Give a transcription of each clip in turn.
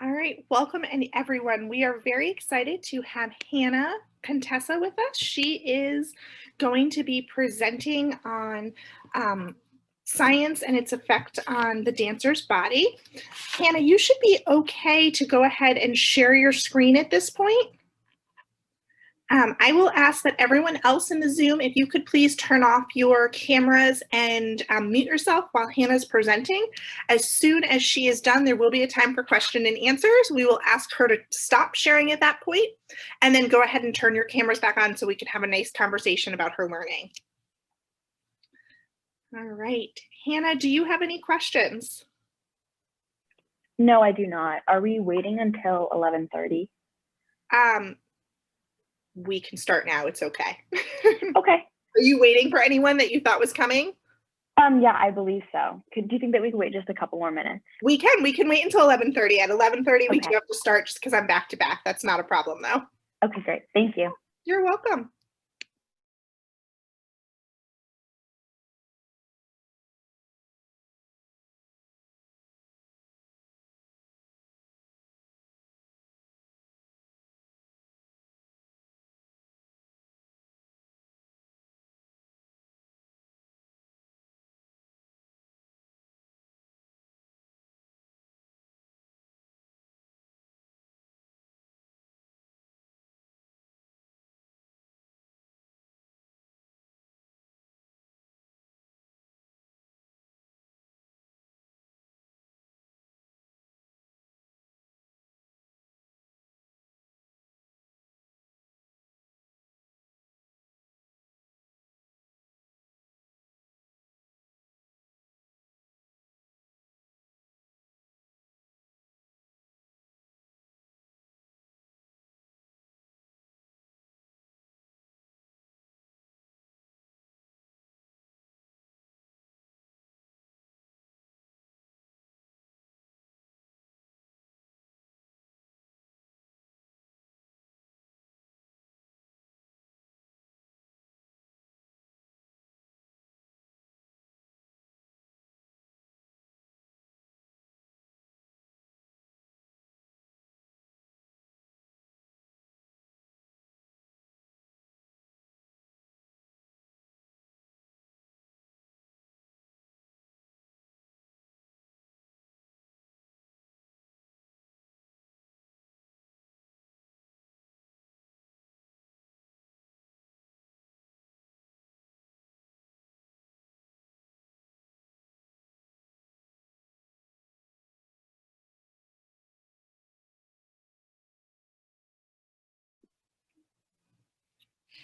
All right, welcome and everyone. We are very excited to have Hannah Contessa with us. She is going to be presenting on science and its effect on the dancer's body. Hannah, you should be okay to go ahead and share your screen at this point. I will ask that everyone else in the Zoom, if you could please turn off your cameras and mute yourself while Hannah's presenting. As soon as she is done, there will be a time for question and answers. We will ask her to stop sharing at that point and then go ahead and turn your cameras back on so we can have a nice conversation about her learning. All right, Hannah, do you have any questions? No, I do not. Are we waiting until 11:30? We can start now. It's okay. Okay. Are you waiting for anyone that you thought was coming? Yeah, I believe so. Do you think that we could wait just a couple more minutes? We can wait until 11:30. At 11:30, we do Okay. have to start just because I'm back to back. That's not a problem though. Okay, great. Thank you. You're welcome.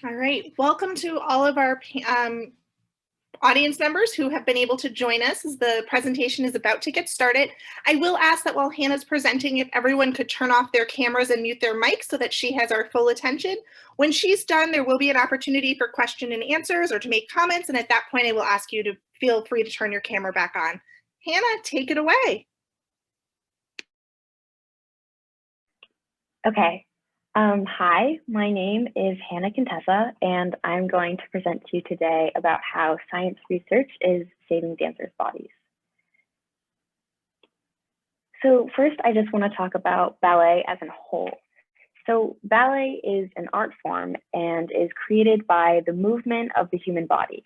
All right, welcome to all of our audience members who have been able to join us as the presentation is about to get started. I will ask that while Hannah's presenting, if everyone could turn off their cameras and mute their mics so that she has our full attention. When she's done, there will be an opportunity for question and answers or to make comments, and at that point I will ask you to feel free to turn your camera back on. Hannah, take it away. Okay. Hi, my name is Hannah Contessa, and I'm going to present to you today about how science research is saving dancers' bodies. So first, I just want to talk about ballet as a whole. So ballet is an art form and is created by the movement of the human body.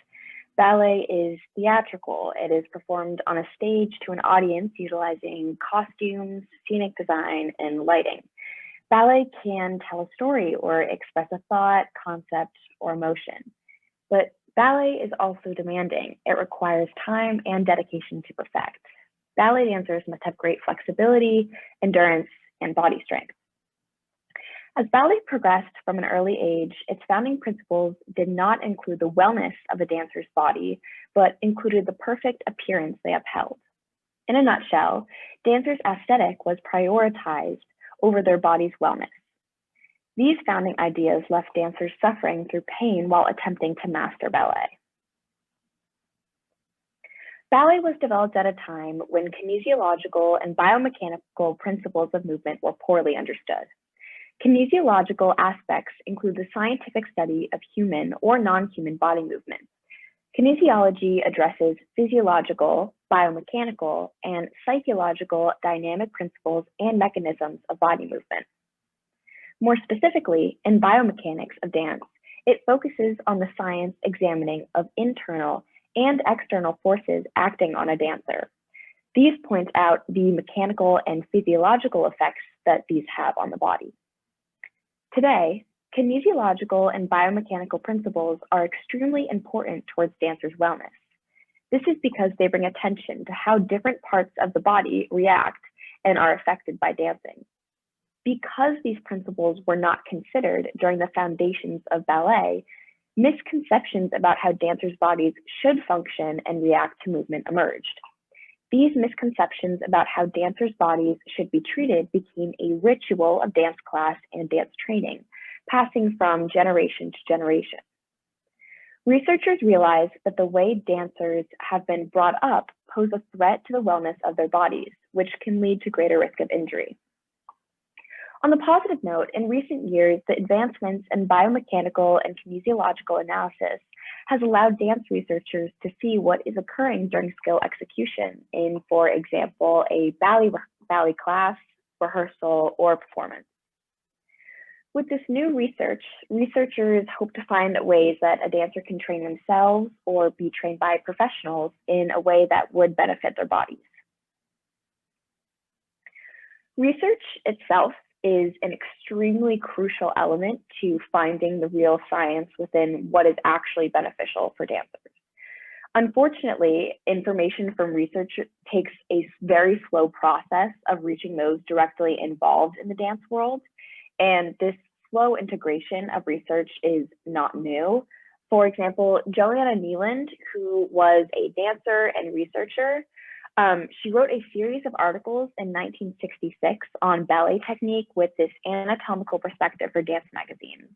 Ballet is theatrical. It is performed on a stage to an audience utilizing costumes, scenic design, and lighting. Ballet can tell a story or express a thought, concept, or emotion. But ballet is also demanding. It requires time and dedication to perfect. Ballet dancers must have great flexibility, endurance, and body strength. As ballet progressed from an early age, its founding principles did not include the wellness of a dancer's body, but included the perfect appearance they upheld. In a nutshell, dancers' aesthetic was prioritized over their body's wellness. These founding ideas left dancers suffering through pain while attempting to master ballet. Ballet was developed at a time when kinesiological and biomechanical principles of movement were poorly understood. Kinesiological aspects include the scientific study of human or non-human body movements. Kinesiology addresses physiological, biomechanical, and psychological dynamic principles and mechanisms of body movement. More specifically, in biomechanics of dance, it focuses on the science examining of internal and external forces acting on a dancer. These point out the mechanical and physiological effects that these have on the body. Today, kinesiological and biomechanical principles are extremely important towards dancers' wellness. This is because they bring attention to how different parts of the body react and are affected by dancing. Because these principles were not considered during the foundations of ballet, misconceptions about how dancers' bodies should function and react to movement emerged. These misconceptions about how dancers' bodies should be treated became a ritual of dance class and dance training, passing from generation to generation. Researchers realize that the way dancers have been brought up pose a threat to the wellness of their bodies, which can lead to greater risk of injury. On the positive note, in recent years, the advancements in biomechanical and kinesiological analysis has allowed dance researchers to see what is occurring during skill execution in, for example, a ballet class, rehearsal, or performance. With this new research, researchers hope to find ways that a dancer can train themselves or be trained by professionals in a way that would benefit their bodies. Research itself is an extremely crucial element to finding the real science within what is actually beneficial for dancers. Unfortunately, information from research takes a very slow process of reaching those directly involved in the dance world, and this slow integration of research is not new. For example, Joanna Nealand, who was a dancer and researcher, she wrote a series of articles in 1966 on ballet technique with this anatomical perspective for Dance magazine.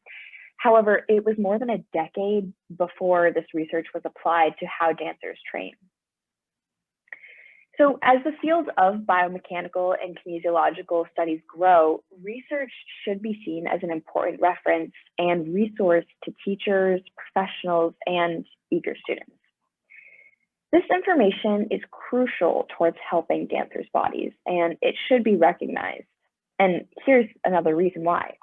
However, it was more than a decade before this research was applied to how dancers train. So as the field of biomechanical and kinesiological studies grow, research should be seen as an important reference and resource to teachers, professionals, and eager students. This information is crucial towards helping dancers' bodies, and it should be recognized. And here's another reason why.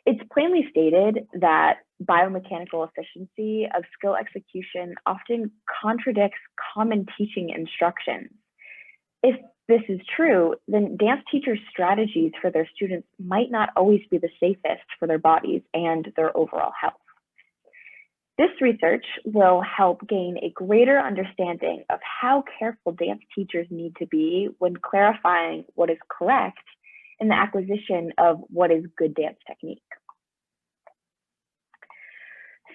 It's plainly stated that biomechanical efficiency of skill execution often contradicts common teaching instructions. If this is true, then dance teachers' strategies for their students might not always be the safest for their bodies and their overall health. This research will help gain a greater understanding of how careful dance teachers need to be when clarifying what is correct in the acquisition of what is good dance technique.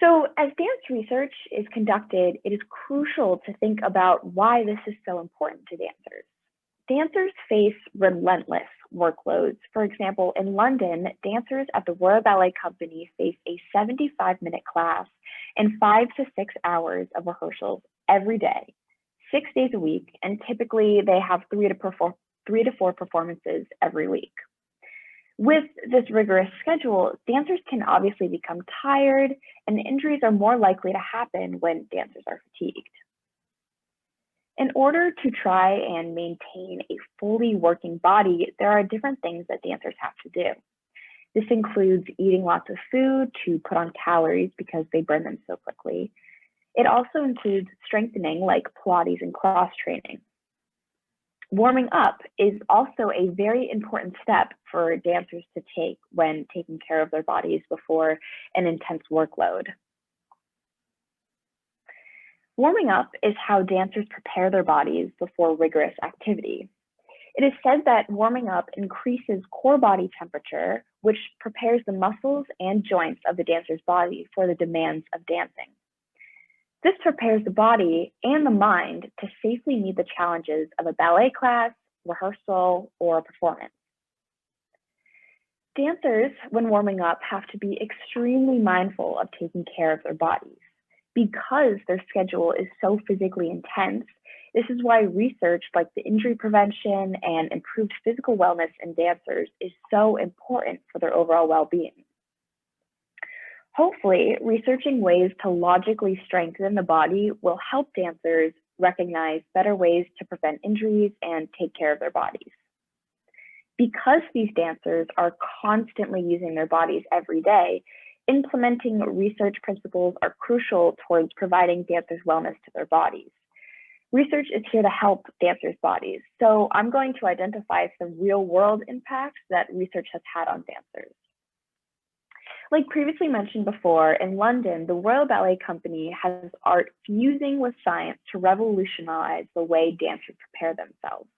So as dance research is conducted, it is crucial to think about why this is so important to dancers. Dancers face relentless workloads. For example, in London, dancers at the Royal Ballet Company face a 75-minute class and 5 to 6 hours of rehearsals every day, 6 days a week, and typically they have 3 to 4 performances every week. With this rigorous schedule, dancers can obviously become tired, and injuries are more likely to happen when dancers are fatigued. In order to try and maintain a fully working body, there are different things that dancers have to do. This includes eating lots of food to put on calories because they burn them so quickly. It also includes strengthening like Pilates and cross training. Warming up is also a very important step for dancers to take when taking care of their bodies before an intense workload. Warming up is how dancers prepare their bodies before rigorous activity. It is said that warming up increases core body temperature, which prepares the muscles and joints of the dancer's body for the demands of dancing. This prepares the body and the mind to safely meet the challenges of a ballet class, rehearsal, or a performance. Dancers, when warming up, have to be extremely mindful of taking care of their bodies. Because their schedule is so physically intense, this is why research like the injury prevention and improved physical wellness in dancers is so important for their overall well-being. Hopefully, researching ways to logically strengthen the body will help dancers recognize better ways to prevent injuries and take care of their bodies. Because these dancers are constantly using their bodies every day, implementing research principles are crucial towards providing dancers wellness to their bodies. Research is here to help dancers' bodies, so I'm going to identify some real-world impacts that research has had on dancers. Like previously mentioned before, in London, the Royal Ballet Company has art fusing with science to revolutionize the way dancers prepare themselves.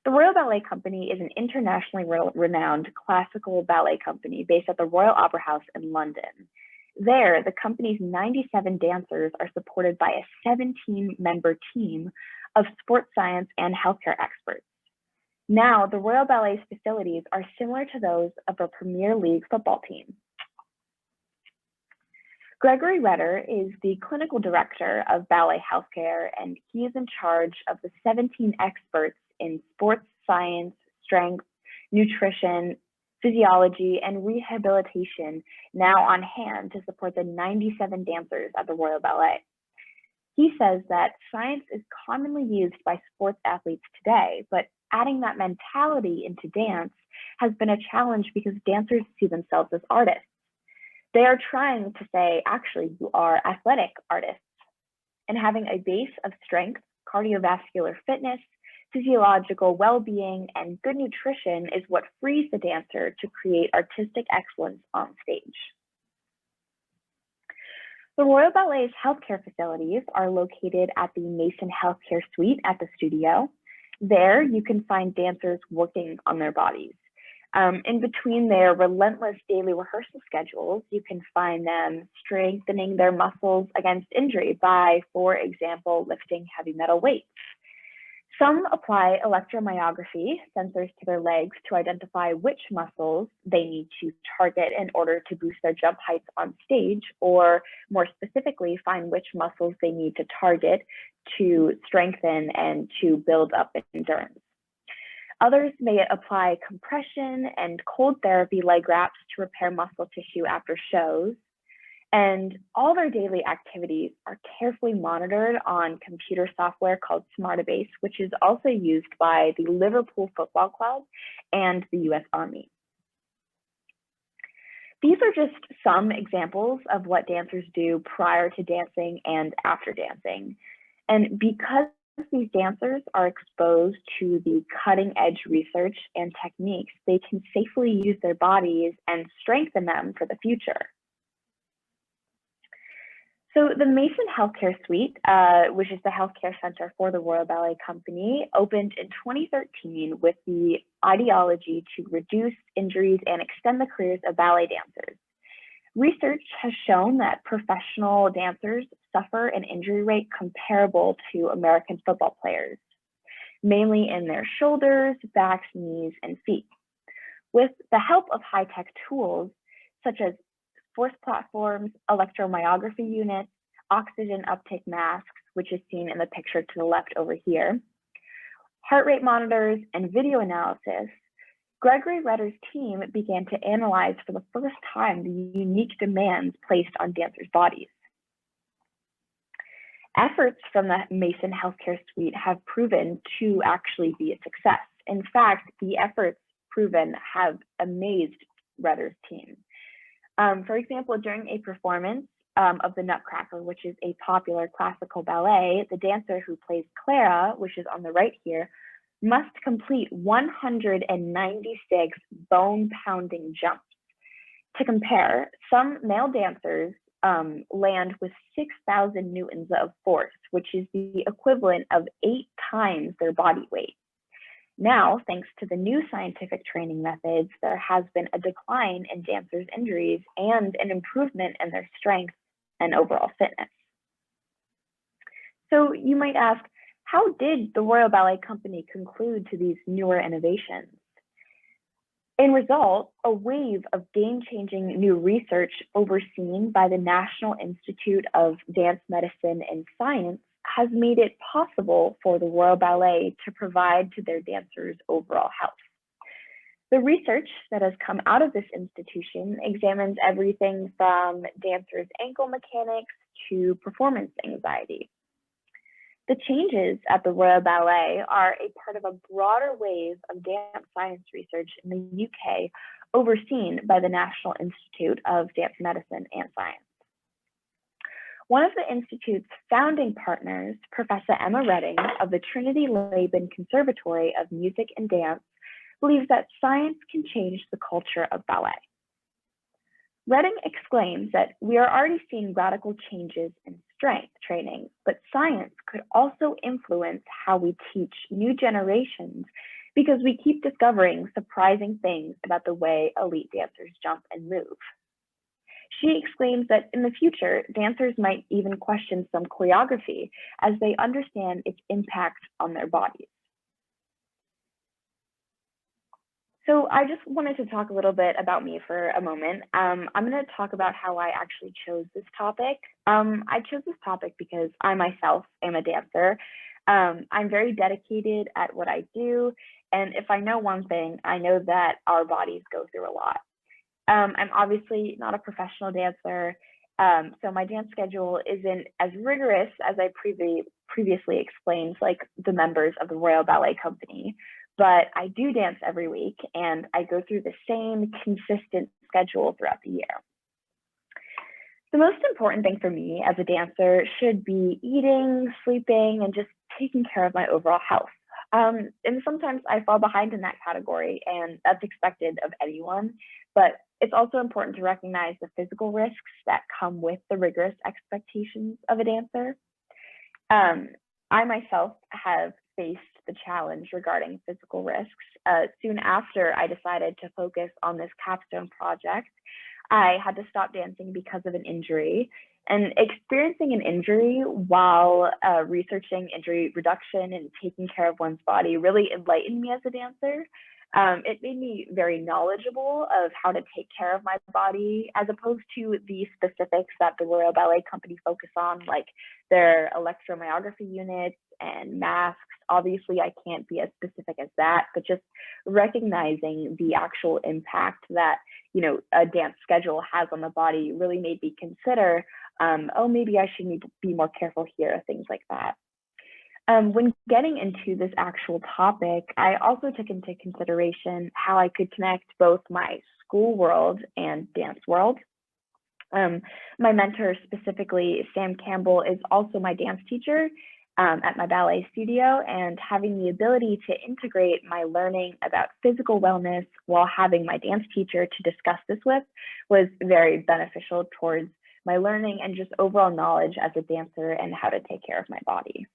The Royal Ballet Company is an internationally renowned classical ballet company based at the Royal Opera House in London. There, the company's 97 dancers are supported by a 17-member team of sports science and healthcare experts. Now, the Royal Ballet's facilities are similar to those of a Premier League football team. Gregory Retter is the clinical director of ballet healthcare, and he is in charge of the 17 experts in sports science, strength, nutrition, physiology, and rehabilitation now on hand to support the 97 dancers at the Royal Ballet. He says that science is commonly used by sports athletes today, but adding that mentality into dance has been a challenge because dancers see themselves as artists. They are trying to say, actually, you are athletic artists. And having a base of strength, cardiovascular fitness, physiological well-being, and good nutrition is what frees the dancer to create artistic excellence on stage. The Royal Ballet's healthcare facilities are located at the Mason Healthcare Suite at the studio. There, you can find dancers working on their bodies. In between their relentless daily rehearsal schedules, you can find them strengthening their muscles against injury by, for example, lifting heavy metal weights. Some apply electromyography sensors to their legs to identify which muscles they need to target in order to boost their jump heights on stage, or more specifically, find which muscles they need to target to strengthen and to build up endurance. Others may apply compression and cold therapy leg wraps to repair muscle tissue after shows. And all their daily activities are carefully monitored on computer software called Smartabase, which is also used by the Liverpool Football Club and the US Army. These are just some examples of what dancers do prior to dancing and after dancing. And because these dancers are exposed to the cutting edge research and techniques, they can safely use their bodies and strengthen them for the future. So the Mason Healthcare Suite, which is the healthcare center for the Royal Ballet Company, opened in 2013 with the ideology to reduce injuries and extend the careers of ballet dancers. Research has shown that professional dancers suffer an injury rate comparable to American football players, mainly in their shoulders, backs, knees, and feet. With the help of high-tech tools, such as force platforms, electromyography units, oxygen uptake masks, which is seen in the picture to the left over here, heart rate monitors, and video analysis, Gregory Retter's team began to analyze for the first time the unique demands placed on dancers' bodies. Efforts from the Mason Healthcare Suite have proven to actually be a success. In fact, the efforts proven have amazed Retter's team. For example, during a performance of the Nutcracker, which is a popular classical ballet, the dancer who plays Clara, which is on the right here, must complete 196 bone-pounding jumps. To compare, some male dancers land with 6,000 newtons of force, which is the equivalent of 8 times their body weight. Now, thanks to the new scientific training methods, there has been a decline in dancers' injuries and an improvement in their strength and overall fitness. So you might ask, how did the Royal Ballet Company conclude to these newer innovations? In result, a wave of game-changing new research overseen by the National Institute of Dance Medicine and Science has made it possible for the Royal Ballet to provide to their dancers overall health. The research that has come out of this institution examines everything from dancers' ankle mechanics to performance anxiety. The changes at the Royal Ballet are a part of a broader wave of dance science research in the UK, overseen by the National Institute of Dance Medicine and Science. One of the Institute's founding partners, Professor Emma Redding of the Trinity Laban Conservatory of Music and Dance, believes that science can change the culture of ballet. Redding exclaims that we are already seeing radical changes in strength training, but science could also influence how we teach new generations because we keep discovering surprising things about the way elite dancers jump and move. She exclaims that in the future, dancers might even question some choreography as they understand its impact on their bodies. So I just wanted to talk a little bit about me for a moment. I'm going to talk about how I actually chose this topic. I chose this topic because I myself am a dancer. I'm very dedicated at what I do. And if I know one thing, I know that our bodies go through a lot. I'm obviously not a professional dancer, so my dance schedule isn't as rigorous as I previously explained, like the members of the Royal Ballet Company. But I do dance every week, and I go through the same consistent schedule throughout the year. The most important thing for me as a dancer should be eating, sleeping, and just taking care of my overall health. And sometimes I fall behind in that category, and that's expected of anyone. But it's also important to recognize the physical risks that come with the rigorous expectations of a dancer. I myself have faced the challenge regarding physical risks. Soon after I decided to focus on this capstone project, I had to stop dancing because of an injury. And experiencing an injury while researching injury reduction and taking care of one's body really enlightened me as a dancer. It made me very knowledgeable of how to take care of my body, as opposed to the specifics that the Royal Ballet Company focus on, like their electromyography units and masks. Obviously, I can't be as specific as that, but just recognizing the actual impact that, you know, a dance schedule has on the body really made me consider, oh, maybe I should be more careful here, things like that. When getting into this actual topic, I also took into consideration how I could connect both my school world and dance world. My mentor, specifically Sam Campbell, is also my dance teacher at my ballet studio, and having the ability to integrate my learning about physical wellness while having my dance teacher to discuss this with was very beneficial towards my learning and just overall knowledge as a dancer and how to take care of my body.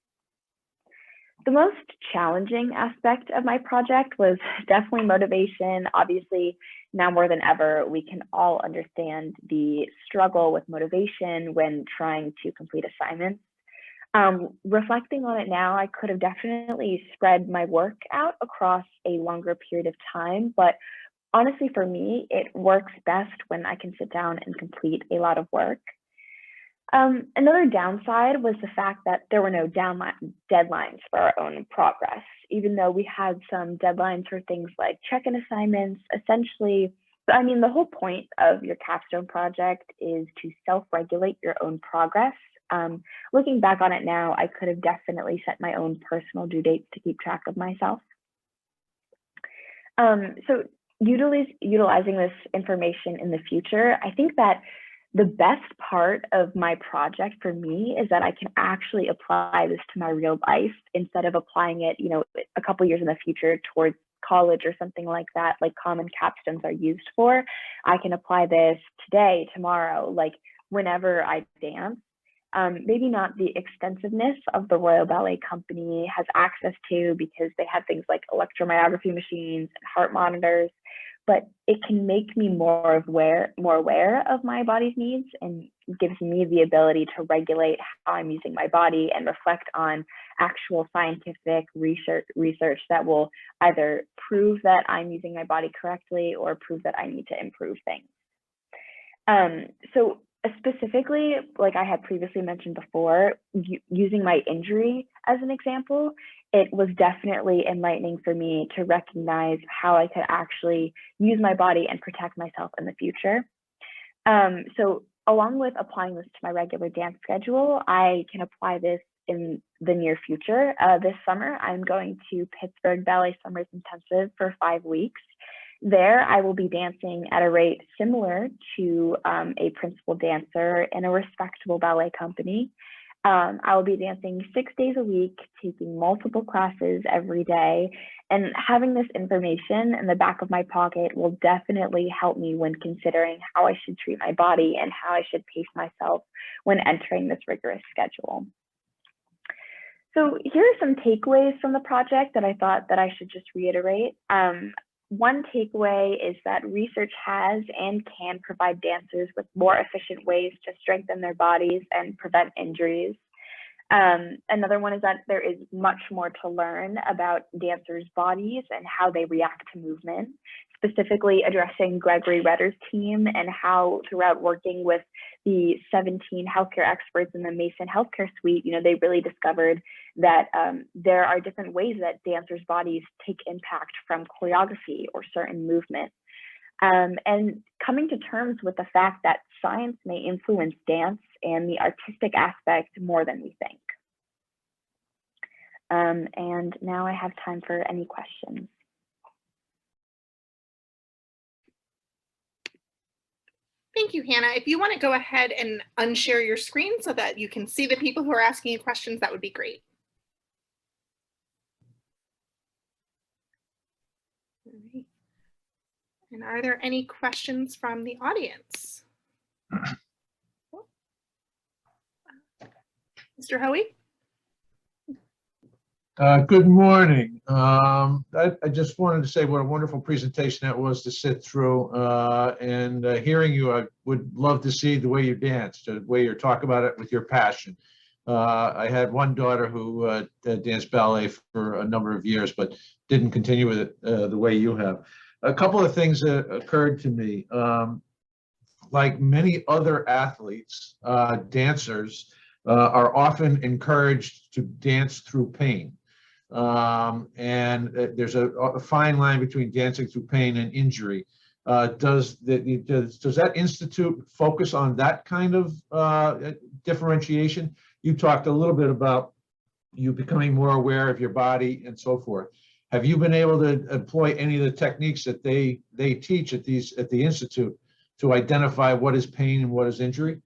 The most challenging aspect of my project was definitely motivation. Obviously, now more than ever, we can all understand the struggle with motivation when trying to complete assignments. Reflecting on it now, I could have definitely spread my work out across a longer period of time, but honestly, for me, it works best when I can sit down and complete a lot of work. Another downside was the fact that there were no deadlines for our own progress. Even though we had some deadlines for things like check-in assignments, essentially, I mean, the whole point of your capstone project is to self-regulate your own progress. Looking back on it now, I could have definitely set my own personal due dates to keep track of myself. So utilizing this information in the future, I think that the best part of my project for me is that I can actually apply this to my real life instead of applying it, you know, a couple years in the future towards college or something like that, like common capstones are used for. I can apply this today, tomorrow, like whenever I dance. Maybe not the extensiveness of the Royal Ballet Company has access to, because they have things like electromyography machines and heart monitors, but it can make me more aware of my body's needs and gives me the ability to regulate how I'm using my body and reflect on actual scientific research that will either prove that I'm using my body correctly or prove that I need to improve things. So specifically, like I had previously mentioned before, using my injury as an example, it was definitely enlightening for me to recognize how I could actually use my body and protect myself in the future. So along with applying this to my regular dance schedule, I can apply this in the near future. This summer, I'm going to Pittsburgh Ballet Summers Intensive for 5 weeks. There, I will be dancing at a rate similar to a principal dancer in a respectable ballet company. I will be dancing 6 days a week, taking multiple classes every day, and having this information in the back of my pocket will definitely help me when considering how I should treat my body and how I should pace myself when entering this rigorous schedule. So here are some takeaways from the project that I thought that I should just reiterate. One takeaway is that research has and can provide dancers with more efficient ways to strengthen their bodies and prevent injuries. Another one is that there is much more to learn about dancers' bodies and how they react to movement, specifically addressing Gregory Retter's team and how throughout working with the 17 healthcare experts in the Mason Healthcare Suite, they really discovered that there are different ways that dancers' bodies take impact from choreography or certain movement. And coming to terms with the fact that science may influence dance and the artistic aspect more than we think. And now I have time for any questions. Thank you, Hannah. If you want to go ahead and unshare your screen so that you can see the people who are asking you questions, that would be great. All right. And are there any questions from the audience? Mr. Hoey? Good morning. I just wanted to say what a wonderful presentation that was to sit through, and hearing you, I would love to see the way you danced, the way you talk about it with your passion. I had one daughter who danced ballet for a number of years, but didn't continue with it the way you have. A couple of things occurred to me. Like many other athletes, dancers are often encouraged to dance through pain. And there's a fine line between dancing through pain and injury. Does that institute focus on that kind of differentiation? You talked a little bit about you becoming more aware of your body and so forth. Have you been able to employ any of the techniques that they teach at the institute to identify what is pain and what is injury?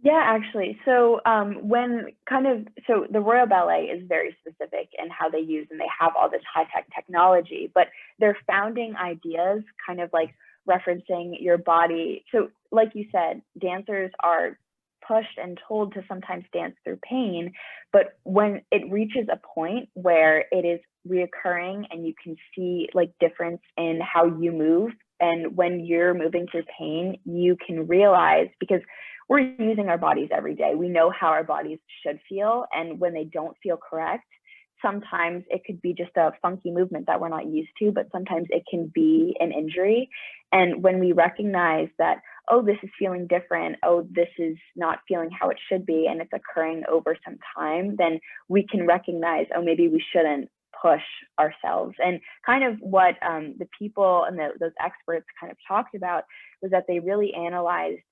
Yeah, actually. So so the Royal Ballet is very specific in how they use, and they have all this high-tech technology, but their founding ideas kind of like referencing your body. So like you said, dancers are pushed and told to sometimes dance through pain, but when it reaches a point where it is reoccurring and you can see like difference in how you move, and when you're moving through pain, you can realize, because we're using our bodies every day. We know how our bodies should feel. And when they don't feel correct, sometimes it could be just a funky movement that we're not used to, but sometimes it can be an injury. And when we recognize that, oh, this is feeling different, oh, this is not feeling how it should be, and it's occurring over some time, then we can recognize, oh, maybe we shouldn't push ourselves. And kind of what the people and those experts kind of talked about was that they really analyzed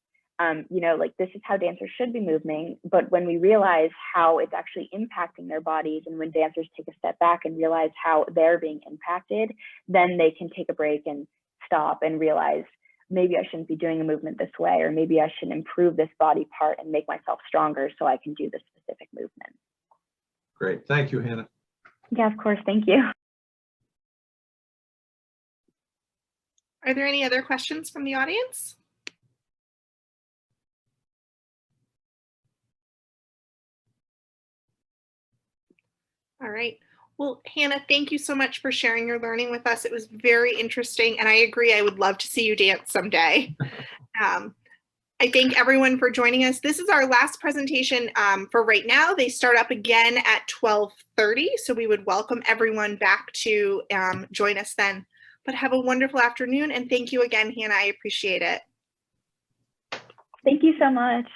like this is how dancers should be moving, but when we realize how it's actually impacting their bodies, and when dancers take a step back and realize how they're being impacted, then they can take a break and stop and realize, maybe I shouldn't be doing a movement this way, or maybe I should improve this body part and make myself stronger so I can do this specific movement. Great. Thank you, Hannah. Yeah, of course. Thank you. Are there any other questions from the audience? All right. Well, Hannah, thank you so much for sharing your learning with us. It was very interesting, and I agree, I would love to see you dance someday. I thank everyone for joining us. This is our last presentation for right now. They start up again at 12:30, so we would welcome everyone back to join us then. But have a wonderful afternoon, and thank you again, Hannah. I appreciate it. Thank you so much.